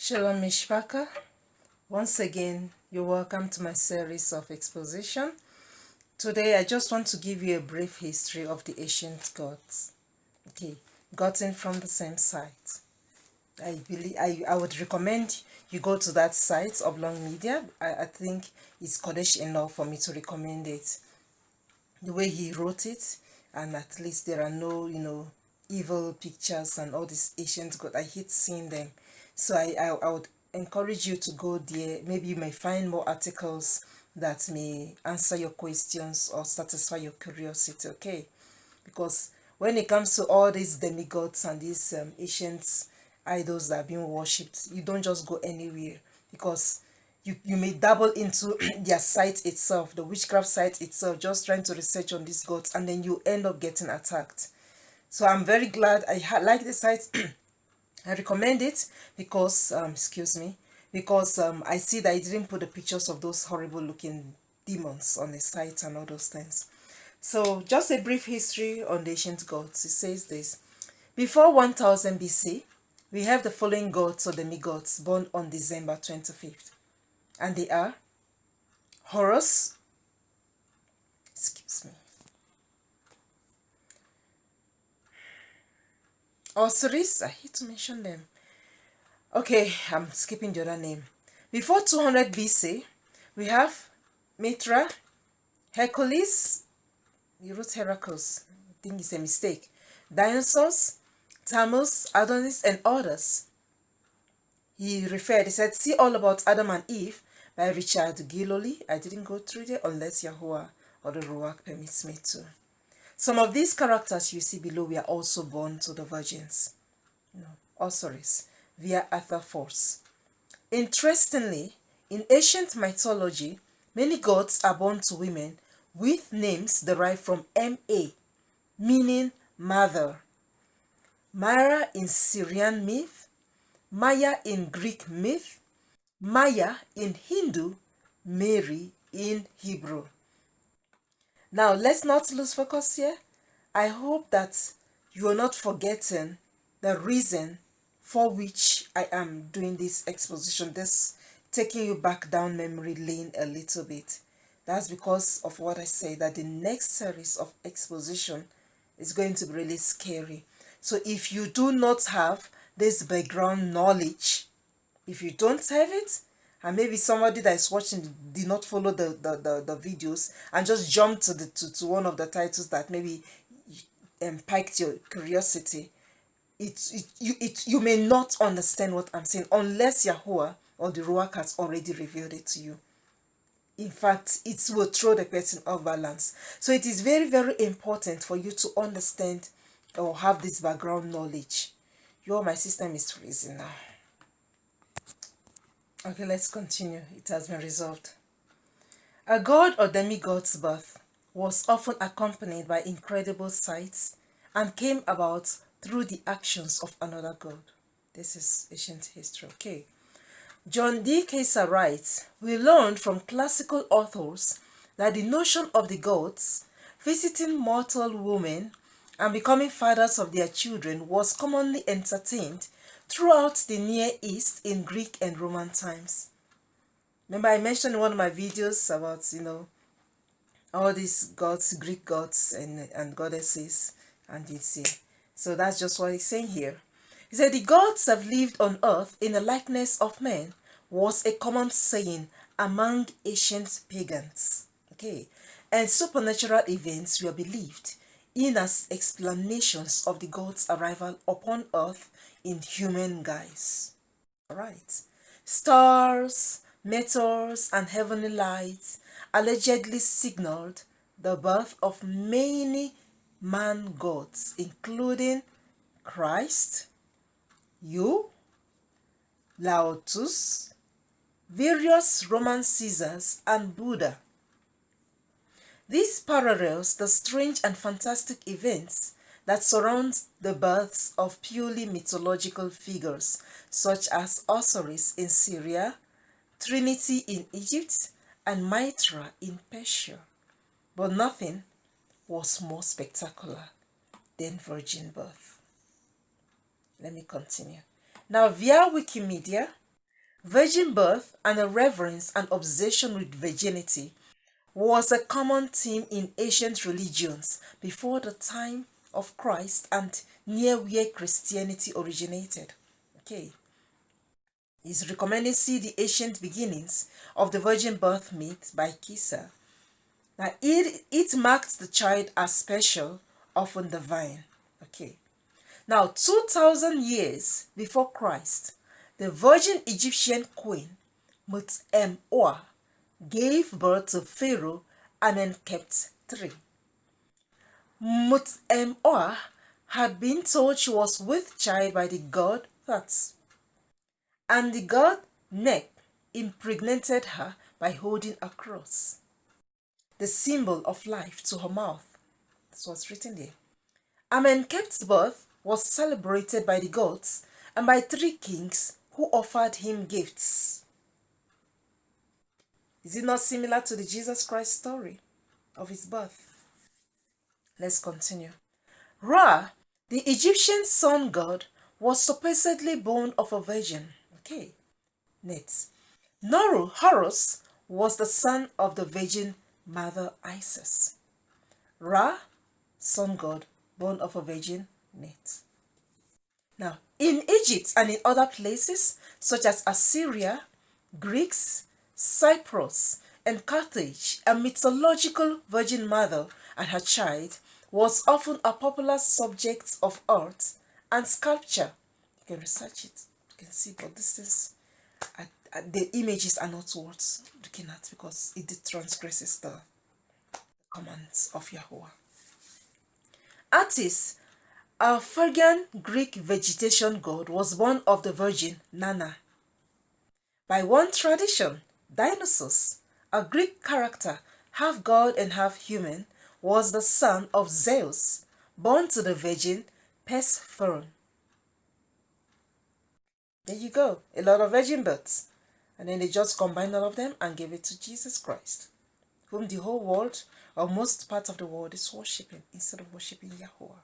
Shalom Mishpaka. Once again, you're welcome to my series of exposition. Today, I just want to give you a brief history of the ancient gods. Okay, gotten from the same site. I would recommend you go to that site, Oblong Media. I think it's Kodesh enough for me to recommend it. The way he wrote it, and at least there are no, evil pictures and all these ancient gods. I hate seeing them. So I would encourage you to go there. Maybe you may find more articles that may answer your questions or satisfy your curiosity, okay? Because when it comes to all these demigods and these ancient idols that are being worshipped, you don't just go anywhere, because you may dabble into their site itself, the witchcraft site itself, just trying to research on these gods, and then you end up getting attacked. So I'm very glad like the site. I recommend it because, I see that I didn't put the pictures of those horrible looking demons on the site and all those things. So just a brief history on the ancient gods. It says this: before 1000 BC, we have the following gods or demigods born on December 25th. And they are Horus, Osiris, I hate to mention them. Okay, I'm skipping the other name. Before 200 BC, we have Mithra, Hercules, you wrote Heracles, I think it's a mistake, Dionysos, Tammuz, Adonis, and others. He said, see all about Adam and Eve by Richard Gilloli. I didn't go through there unless Yahuwah or the Ruach permits me to. Some of these characters you see below were also born to the virgins. Osiris, via Arthur Force. Interestingly, in ancient mythology, many gods are born to women with names derived from Ma, meaning mother. Mara in Syrian myth, Maya in Greek myth, Maya in Hindu, Mary in Hebrew. Now, let's not lose focus here. I hope that you are not forgetting the reason for which I am doing this exposition, this taking you back down memory lane a little bit. That's because of what I say, that the next series of exposition is going to be really scary. So if you do not have this background knowledge, if you don't have it, and maybe somebody that is watching did not follow the videos and just jumped to one of the titles that maybe piqued your curiosity, you may not understand what I'm saying unless Yahuwah or the Ruach has already revealed it to you. In fact, it will throw the person off balance. So it is very, very important for you to understand or have this background knowledge. My system is freezing now. Okay, let's continue. It has been resolved. A god or demigod's birth was often accompanied by incredible sights and came about through the actions of another god. This is ancient history. Okay. John D. Kaiser writes, we learned from classical authors that the notion of the gods visiting mortal women and becoming fathers of their children was commonly entertained throughout the Near East in Greek and Roman times. Remember, I mentioned in one of my videos about, all these gods, Greek gods and goddesses, and you see. So that's just what he's saying here. He said, the gods have lived on earth in the likeness of men was a common saying among ancient pagans. Okay. And supernatural events were believed in as explanations of the gods' arrival upon earth in human guise. Alright. Stars, meteors, and heavenly lights allegedly signaled the birth of many man gods, including Christ, Laotus, various Roman Caesars, and Buddha. This parallels the strange and fantastic events that surround the births of purely mythological figures such as Osiris in Syria, Trinity in Egypt, and Mithra in Persia. But nothing was more spectacular than virgin birth. Let me continue. Now, via Wikimedia, Virgin birth and a reverence and obsession with virginity was a common theme in ancient religions before the time of Christ and near where Christianity originated. Okay, he's recommending see the ancient beginnings of the virgin birth myth by Kisa. Now it marked the child as special, often divine. Okay. Now 2000 years before Christ, the virgin Egyptian queen Mut-em-Or gave birth to Pharaoh Amenhotep III. Mut-em-Or had been told she was with child by the god Thoth, and the god Neb impregnated her by holding a cross, the symbol of life, to her mouth. This was written there. Amenhotep's birth was celebrated by the gods and by three kings who offered him gifts. Is it not similar to the Jesus Christ story of his birth? Let's continue. Ra, the Egyptian sun god, was supposedly born of a virgin. Okay, next. Horus was the son of the virgin mother Isis. Ra, sun god, born of a virgin. Net. Now, in Egypt and in other places such as Assyria, Greeks, Cyprus, and Carthage, a mythological virgin mother and her child was often a popular subject of art and sculpture. You can research it, you can see, but this is the images are not worth looking at because it transgresses the commands of Yahweh. Attis, a Phrygian Greek vegetation god, was born of the virgin Nana. By one tradition, Dionysus, a Greek character, half god and half human, was the son of Zeus, born to the virgin Persephone. There you go, a lot of virgin births. And then they just combined all of them and gave it to Jesus Christ, whom the whole world, or most part of the world, is worshipping instead of worshipping Yahweh.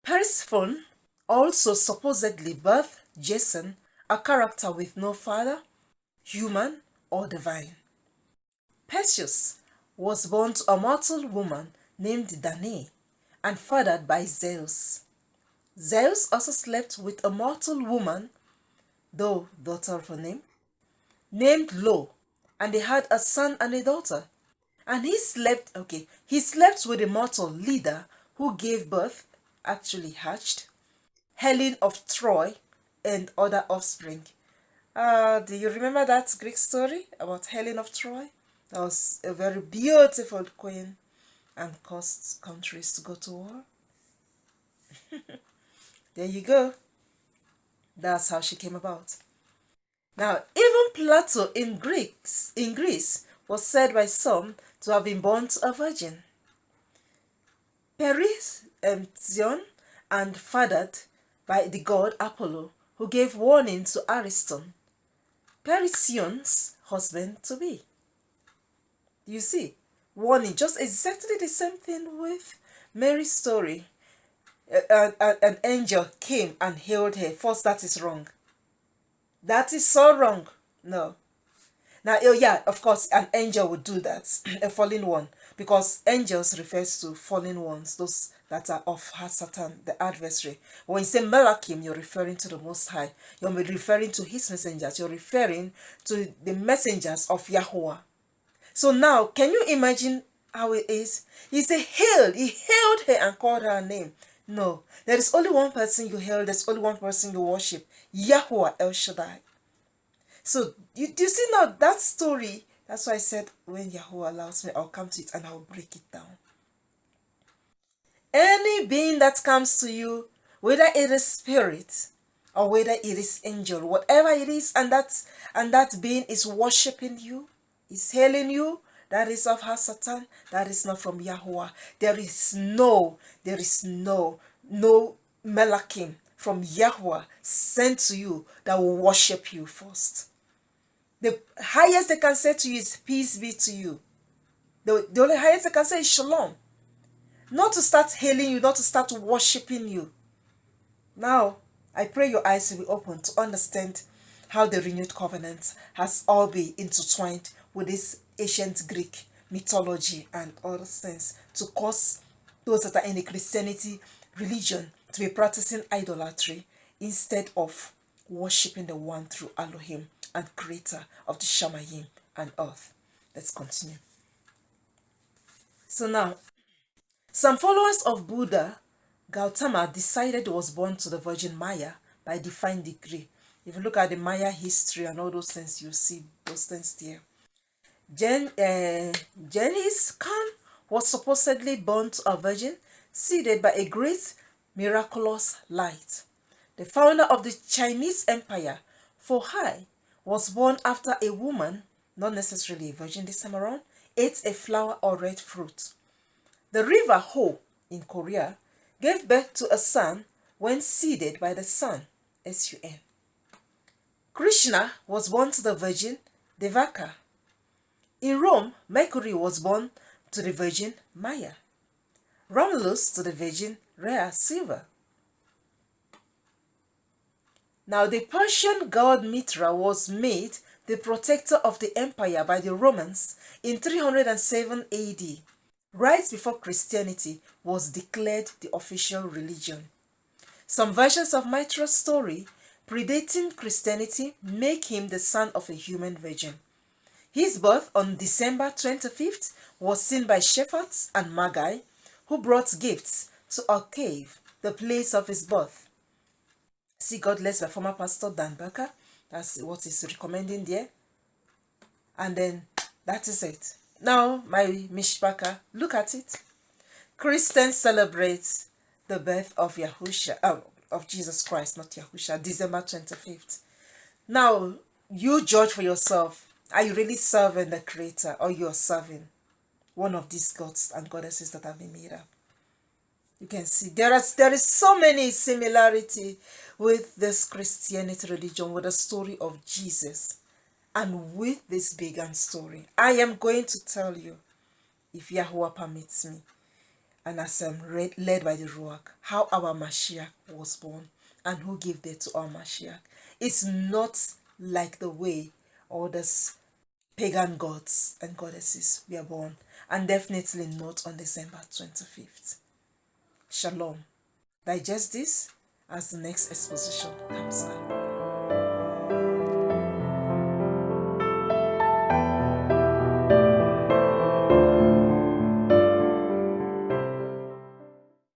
Persephone also supposedly birthed Jason, a character with no father, human or divine. Perseus was born to a mortal woman named Danae and fathered by Zeus. Zeus also slept with a mortal woman, though daughter of a name, named Lo, and they had a son and a daughter. And he slept with a mortal leader who gave birth, actually hatched, Helen of Troy and other offspring. Do you remember that Greek story about Helen of Troy? That was a very beautiful queen and caused countries to go to war. There you go. That's how she came about. Now, even Plato in Greece was said by some to have been born to a virgin. Persephone and fathered by the god Apollo, who gave warning to Ariston, Perseon's husband-to-be. You see, warning, just exactly the same thing with Mary's story. An angel came and healed her. First, that is wrong. That is so wrong. No. Now, yeah, of course, an angel would do that, a fallen one, because angels refers to fallen ones, those that are of Satan, the adversary. When you say Malachim, you're referring to the Most High. You're referring to his messengers. You're referring to the messengers of Yahweh. So now, can you imagine how it is? He said, healed. He healed her and called her name. No, there is only one person you hail. There's only one person you worship. Yahweh El Shaddai. So, you see now that story. That's why I said, when Yahweh allows me, I'll come to it and I'll break it down. Any being that comes to you, whether it is spirit or whether it is angel, whatever it is, and that being is worshiping you, is hailing you, that is of Satan, that is not from Yahweh. There is no Malachim from Yahweh sent to you that will worship you first. The highest they can say to you is peace be to you. The only highest they can say is shalom. Not to start hailing you, not to start worshiping you. Now, I pray your eyes will be open to understand how the renewed covenant has all been intertwined with this ancient Greek mythology and other things to cause those that are in the Christianity religion to be practicing idolatry instead of worshipping the one true Elohim and creator of the Shamayim and earth. Let's continue. So now, some followers of Buddha Gautama decided he was born to the Virgin Maya by divine decree. If you look at the Maya history and all those things, you see those things there. Genghis Khan was supposedly born to a virgin, seeded by a great miraculous light. The founder of the Chinese Empire, Fohai, was born after a woman, not necessarily a virgin this time around, ate a flower or red fruit. The river Ho in Korea gave birth to a son when seeded by the sun, Sun. Krishna was born to the Virgin Devaka. In Rome, Mercury was born to the Virgin Maya. Romulus to the Virgin Rhea Silva. Now the Persian god Mithra was made the protector of the empire by the Romans in 307 AD, right before Christianity was declared the official religion. Some versions of Mithra's story predating Christianity make him the son of a human virgin. His birth on December 25th was seen by shepherds and magi who brought gifts to a cave, the place of his birth. See God Bless by former pastor Dan Becker. That's what he's recommending there. And then that is it. Now, my Mishpaka, look at it. Christians celebrate the birth of Yahusha, of Jesus Christ, not Yahusha, December 25th. Now, you judge for yourself. Are you really serving the Creator, or you are serving one of these gods and goddesses that have been made up? You can see there is so many similarity with this Christianity religion, with the story of Jesus, and with this pagan story. I am going to tell you, if Yahweh permits me, and as I'm led by the Ruach, how our Mashiach was born and who gave birth to our Mashiach. It's not like the way all these pagan gods and goddesses were born, and definitely not on December 25th. Shalom. Digest this as the next exposition comes on.